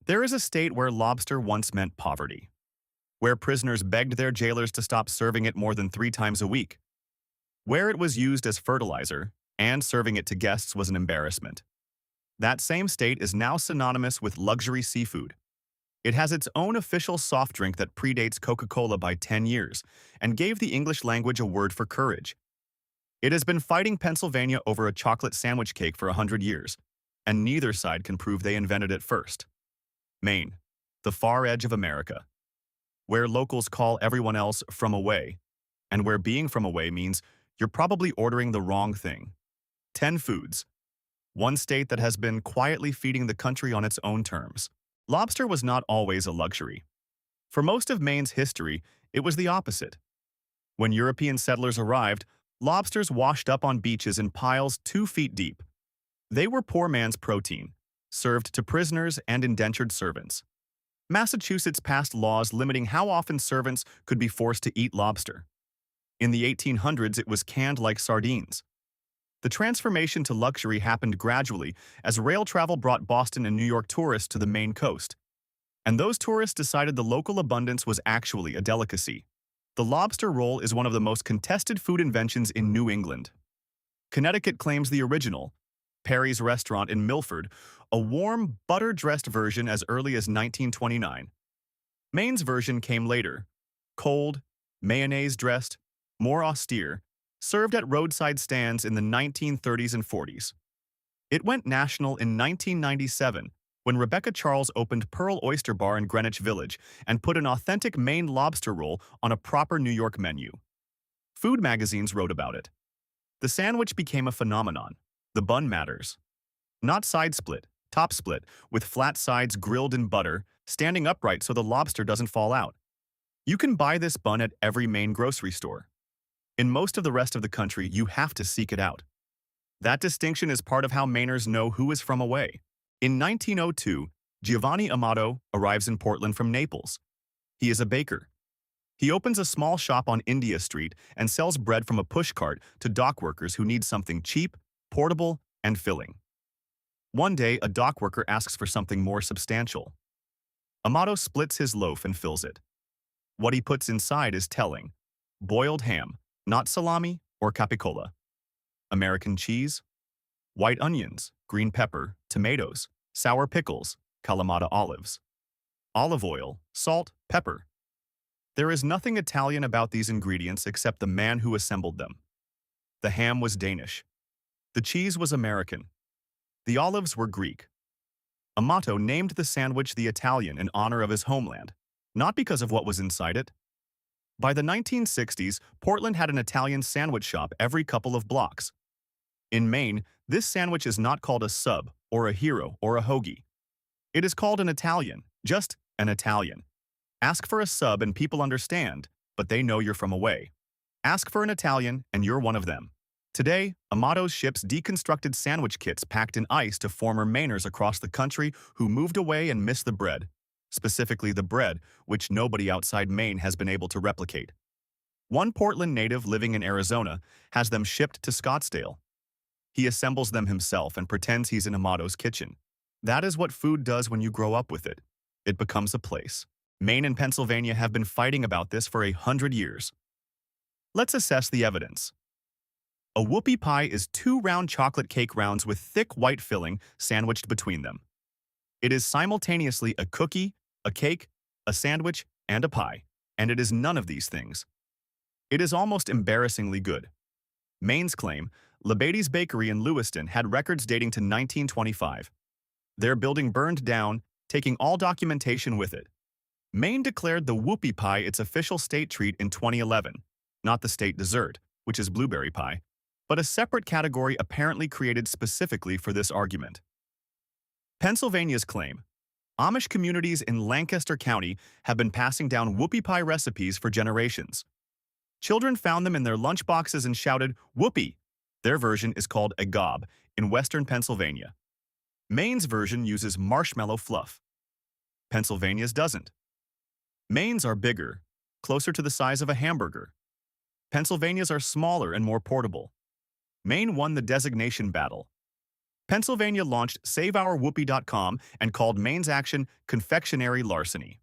There is a state where lobster once meant poverty, where prisoners begged their jailers to stop serving it more than 3 times a week, where it was used as fertilizer, and serving it to guests was an embarrassment. That same state is now synonymous with luxury seafood. It has its own official soft drink that predates Coca-Cola by 10 years and gave the English language a word for courage. It has been fighting Pennsylvania over a chocolate sandwich cake for 100 years, and neither side can prove they invented it first. Maine, the far edge of America, where locals call everyone else from away, and where being from away means you're probably ordering the wrong thing. 10 foods. One state that has been quietly feeding the country on its own terms. Lobster was not always a luxury. For most of Maine's history, it was the opposite. When European settlers arrived, lobsters washed up on beaches in piles 2 feet deep. They were poor man's protein, served to prisoners and indentured servants. Massachusetts passed laws limiting how often servants could be forced to eat lobster. In the 1800s, it was canned like sardines. The transformation to luxury happened gradually as rail travel brought Boston and New York tourists to the Maine coast. And those tourists decided the local abundance was actually a delicacy. The lobster roll is one of the most contested food inventions in New England. Connecticut claims the original, Perry's Restaurant in Milford, a warm, butter-dressed version as early as 1929. Maine's version came later, cold, mayonnaise-dressed, more austere, served at roadside stands in the 1930s and 40s. It went national in 1997 when Rebecca Charles opened Pearl Oyster Bar in Greenwich Village and put an authentic Maine lobster roll on a proper New York menu. Food magazines wrote about it. The sandwich became a phenomenon. The bun matters. Not side split, top split, with flat sides grilled in butter, standing upright so the lobster doesn't fall out. You can buy this bun at every Maine grocery store. In most of the rest of the country, you have to seek it out. That distinction is part of how Mainers know who is from away. In 1902, Giovanni Amato arrives in Portland from Naples. He is a baker. He opens a small shop on India Street and sells bread from a pushcart to dock workers who need something cheap, portable, and filling. One day, a dock worker asks for something more substantial. Amato splits his loaf and fills it. What he puts inside is telling. Boiled ham, not salami or capicola. American cheese, white onions, green pepper, tomatoes, sour pickles, Kalamata olives, olive oil, salt, pepper. There is nothing Italian about these ingredients except the man who assembled them. The ham was Danish. The cheese was American. The olives were Greek. Amato named the sandwich the Italian in honor of his homeland, not because of what was inside it. By the 1960s, Portland had an Italian sandwich shop every couple of blocks. In Maine, this sandwich is not called a sub, or a hero, or a hoagie. It is called an Italian, just an Italian. Ask for a sub and people understand, but they know you're from away. Ask for an Italian and you're one of them. Today, Amato ships deconstructed sandwich kits packed in ice to former Mainers across the country who moved away and missed the bread. Specifically the bread, which nobody outside Maine has been able to replicate. One Portland native living in Arizona has them shipped to Scottsdale. He assembles them himself and pretends he's in Amato's kitchen. That is what food does when you grow up with it. It becomes a place. Maine and Pennsylvania have been fighting about this for 100 years. Let's assess the evidence. A whoopie pie is 2 round chocolate cake rounds with thick white filling sandwiched between them. It is simultaneously a cookie, a cake, a sandwich, and a pie, and it is none of these things. It is almost embarrassingly good. Maine's claim, LeBady's Bakery in Lewiston had records dating to 1925. Their building burned down, taking all documentation with it. Maine declared the whoopie pie its official state treat in 2011, not the state dessert, which is blueberry pie, but a separate category apparently created specifically for this argument. Pennsylvania's claim. Amish communities in Lancaster County have been passing down whoopie pie recipes for generations. Children found them in their lunchboxes and shouted, "Whoopie!" Their version is called a gob in western Pennsylvania. Maine's version uses marshmallow fluff. Pennsylvania's doesn't. Maine's are bigger, closer to the size of a hamburger. Pennsylvania's are smaller and more portable. Maine won the designation battle. Pennsylvania launched SaveOurWhoopie.com and called Maine's action confectionery larceny.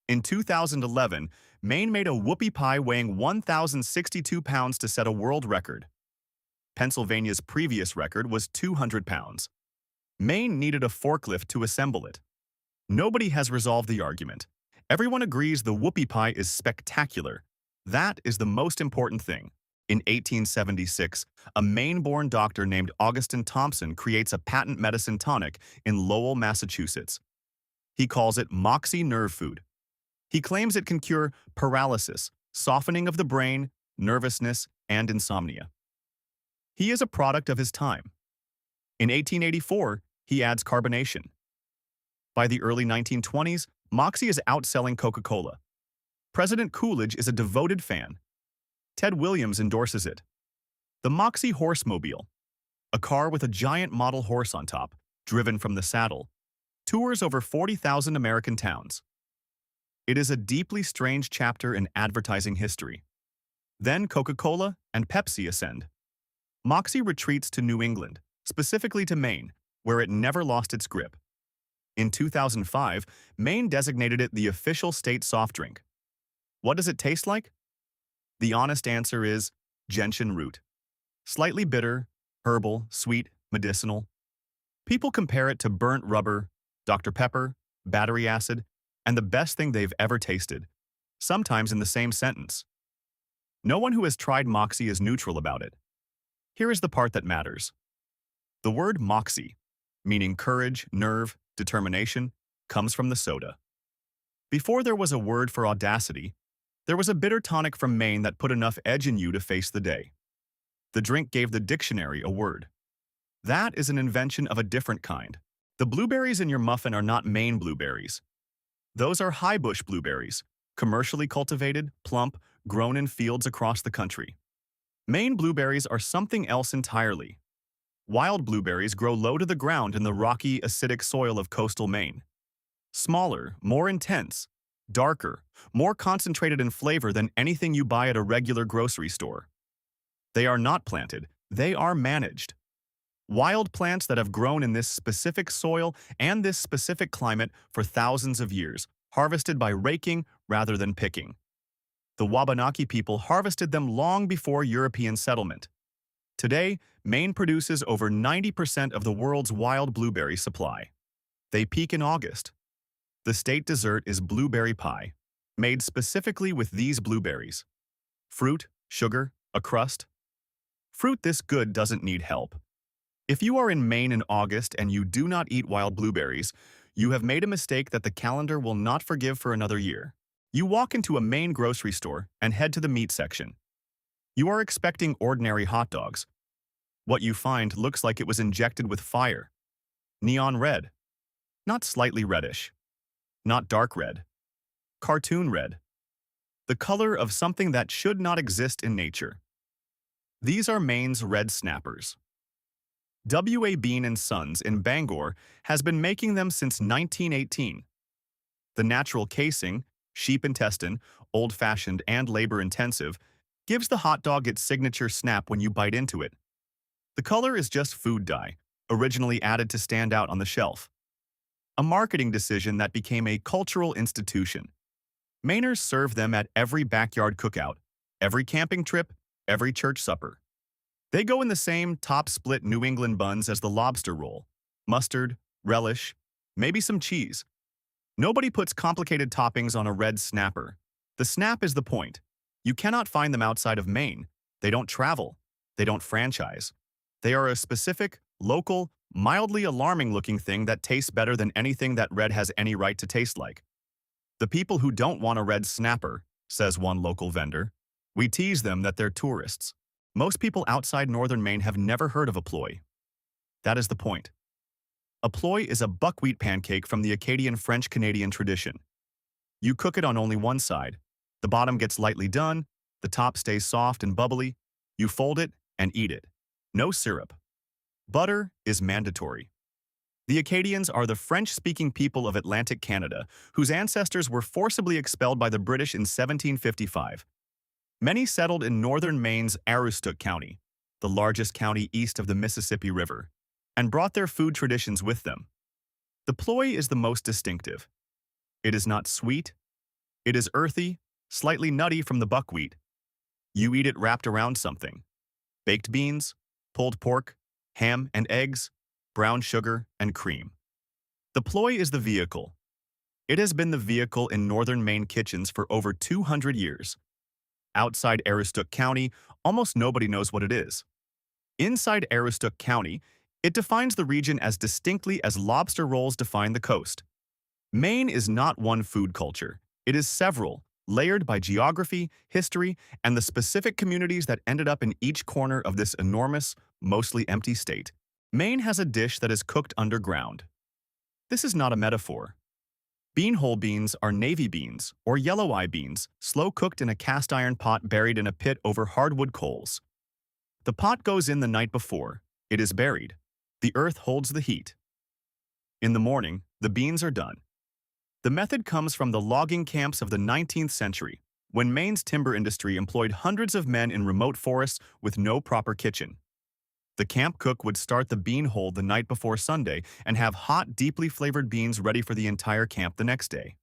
In 2011, Maine made a whoopie pie weighing 1,062 pounds to set a world record. Pennsylvania's previous record was 200 pounds. Maine needed a forklift to assemble it. Nobody has resolved the argument. Everyone agrees the whoopie pie is spectacular. That is the most important thing. In 1876, a Maine-born doctor named Augustine Thompson creates a patent medicine tonic in Lowell, Massachusetts. He calls it Moxie nerve food. He claims it can cure paralysis, softening of the brain, nervousness, and insomnia. He is a product of his time. In 1884, he adds carbonation. By the early 1920s, Moxie is outselling Coca-Cola. President Coolidge is a devoted fan. Ted Williams endorses it. The Moxie Horsemobile, a car with a giant model horse on top, driven from the saddle, tours over 40,000 American towns. It is a deeply strange chapter in advertising history. Then Coca-Cola and Pepsi ascend. Moxie retreats to New England, specifically to Maine, where it never lost its grip. In 2005, Maine designated it the official state soft drink. What does it taste like? The honest answer is gentian root. Slightly bitter, herbal, sweet, medicinal. People compare it to burnt rubber, Dr. Pepper, battery acid, and the best thing they've ever tasted, sometimes in the same sentence. No one who has tried Moxie is neutral about it. Here is the part that matters. The word Moxie, meaning courage, nerve, determination, comes from the soda. Before there was a word for audacity, there was a bitter tonic from Maine that put enough edge in you to face the day. The drink gave the dictionary a word. That is an invention of a different kind. The blueberries in your muffin are not Maine blueberries. Those are high-bush blueberries, commercially cultivated, plump, grown in fields across the country. Maine blueberries are something else entirely. Wild blueberries grow low to the ground in the rocky, acidic soil of coastal Maine. Smaller, more intense, darker, more concentrated in flavor than anything you buy at a regular grocery store. They are not planted, they are managed. Wild plants that have grown in this specific soil and this specific climate for thousands of years, harvested by raking rather than picking. The Wabanaki people harvested them long before European settlement. Today, Maine produces over 90% of the world's wild blueberry supply. They peak in August. The state dessert is blueberry pie, made specifically with these blueberries. Fruit, sugar, a crust. Fruit this good doesn't need help. If you are in Maine in August and you do not eat wild blueberries, you have made a mistake that the calendar will not forgive for another year. You walk into a Maine grocery store and head to the meat section. You are expecting ordinary hot dogs. What you find looks like it was injected with fire. Neon red. Not slightly reddish. Not dark red. Cartoon red. The color of something that should not exist in nature. These are Maine's red snappers. W.A. Bean & Sons in Bangor has been making them since 1918. The natural casing, sheep intestine, old-fashioned and labor-intensive, gives the hot dog its signature snap when you bite into it. The color is just food dye, originally added to stand out on the shelf. A marketing decision that became a cultural institution. Mainers serve them at every backyard cookout, every camping trip, every church supper. They go in the same top-split New England buns as the lobster roll. Mustard, relish, maybe some cheese. Nobody puts complicated toppings on a red snapper. The snap is the point. You cannot find them outside of Maine. They don't travel. They don't franchise. They are a specific, local, mildly alarming-looking thing that tastes better than anything that red has any right to taste like. The people who don't want a red snapper, says one local vendor, we tease them that they're tourists. Most people outside northern Maine have never heard of a ploy. That is the point. A ploy is a buckwheat pancake from the Acadian French-Canadian tradition. You cook it on only one side. The bottom gets lightly done, the top stays soft and bubbly. You fold it and eat it. No syrup. Butter is mandatory. The Acadians are the French-speaking people of Atlantic Canada, whose ancestors were forcibly expelled by the British in 1755. Many settled in northern Maine's Aroostook County, the largest county east of the Mississippi River. and brought their food traditions with them. The ploy is the most distinctive. It is not sweet. It is earthy, slightly nutty from the buckwheat. You eat it wrapped around something. Baked beans, pulled pork, ham and eggs, brown sugar, and cream. The ploy is the vehicle. It has been the vehicle in northern Maine kitchens for over 200 years. Outside Aroostook County, almost nobody knows what it is. Inside Aroostook County, it defines the region as distinctly as lobster rolls define the coast. Maine is not one food culture. It is several, layered by geography, history, and the specific communities that ended up in each corner of this enormous, mostly empty state. Maine has a dish that is cooked underground. This is not a metaphor. Beanhole beans are navy beans, or yellow eye beans, slow-cooked in a cast-iron pot buried in a pit over hardwood coals. The pot goes in the night before. It is buried. The earth holds the heat. In the morning, the beans are done. The method comes from the logging camps of the 19th century, when Maine's timber industry employed hundreds of men in remote forests with no proper kitchen. The camp cook would start the beanhole the night before Sunday and have hot, deeply flavored beans ready for the entire camp the next day.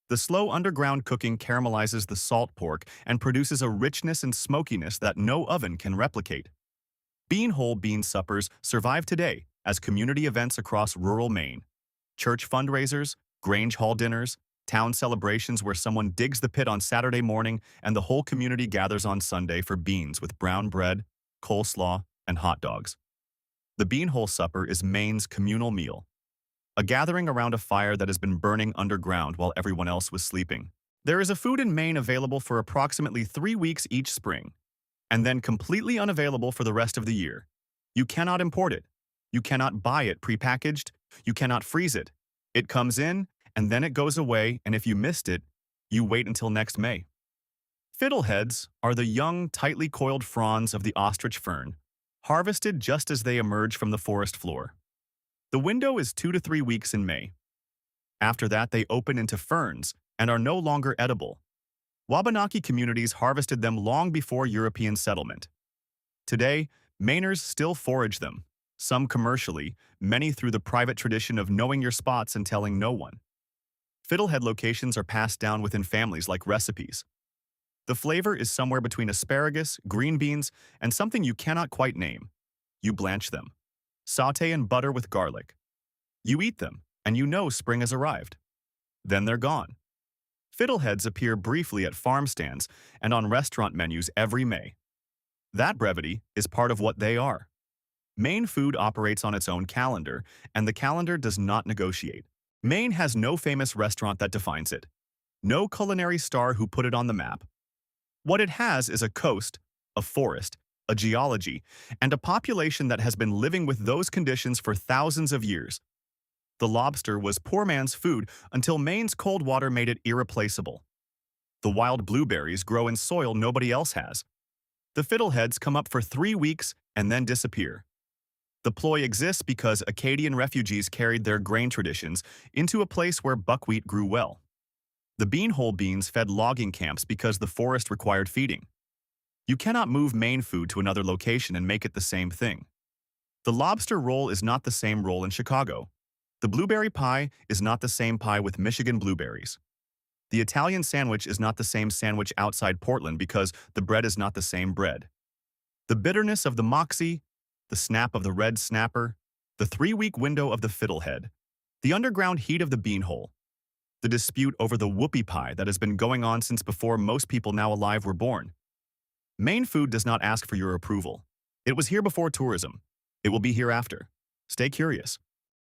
The slow underground cooking caramelizes the salt pork and produces a richness and smokiness that no oven can replicate. Beanhole bean suppers survive today as community events across rural Maine. Church fundraisers, Grange Hall dinners, town celebrations where someone digs the pit on Saturday morning and the whole community gathers on Sunday for beans with brown bread, coleslaw, and hot dogs. The beanhole supper is Maine's communal meal, a gathering around a fire that has been burning underground while everyone else was sleeping. There is a food in Maine available for approximately 3 weeks each spring, and then completely unavailable for the rest of the year. You cannot import it. You cannot buy it prepackaged. You cannot freeze it. It comes in, and then it goes away, and if you missed it, you wait until next May. Fiddleheads are the young, tightly coiled fronds of the ostrich fern, harvested just as they emerge from the forest floor. The window is 2 to 3 weeks in May. After that, they open into ferns and are no longer edible. Wabanaki communities harvested them long before European settlement. Today, Mainers still forage them, some commercially, many through the private tradition of knowing your spots and telling no one. Fiddlehead locations are passed down within families like recipes. The flavor is somewhere between asparagus, green beans, and something you cannot quite name. You blanch them. Sauté in butter with garlic. You eat them, and you know spring has arrived. Then they're gone. Fiddleheads appear briefly at farm stands and on restaurant menus every May. That brevity is part of what they are. Maine food operates on its own calendar, and the calendar does not negotiate. Maine has no famous restaurant that defines it. No culinary star who put it on the map. What it has is a coast, a forest, a geology, and a population that has been living with those conditions for thousands of years. The lobster was poor man's food until Maine's cold water made it irreplaceable. The wild blueberries grow in soil nobody else has. The fiddleheads come up for 3 weeks and then disappear. The ploy exists because Acadian refugees carried their grain traditions into a place where buckwheat grew well. The beanhole beans fed logging camps because the forest required feeding. You cannot move Maine food to another location and make it the same thing. The lobster roll is not the same roll in Chicago. The blueberry pie is not the same pie with Michigan blueberries. The Italian sandwich is not the same sandwich outside Portland because the bread is not the same bread. The bitterness of the Moxie, the snap of the red snapper, the 3-week window of the fiddlehead, the underground heat of the beanhole, the dispute over the whoopie pie that has been going on since before most people now alive were born. Maine food does not ask for your approval. It was here before tourism. It will be here after. Stay curious.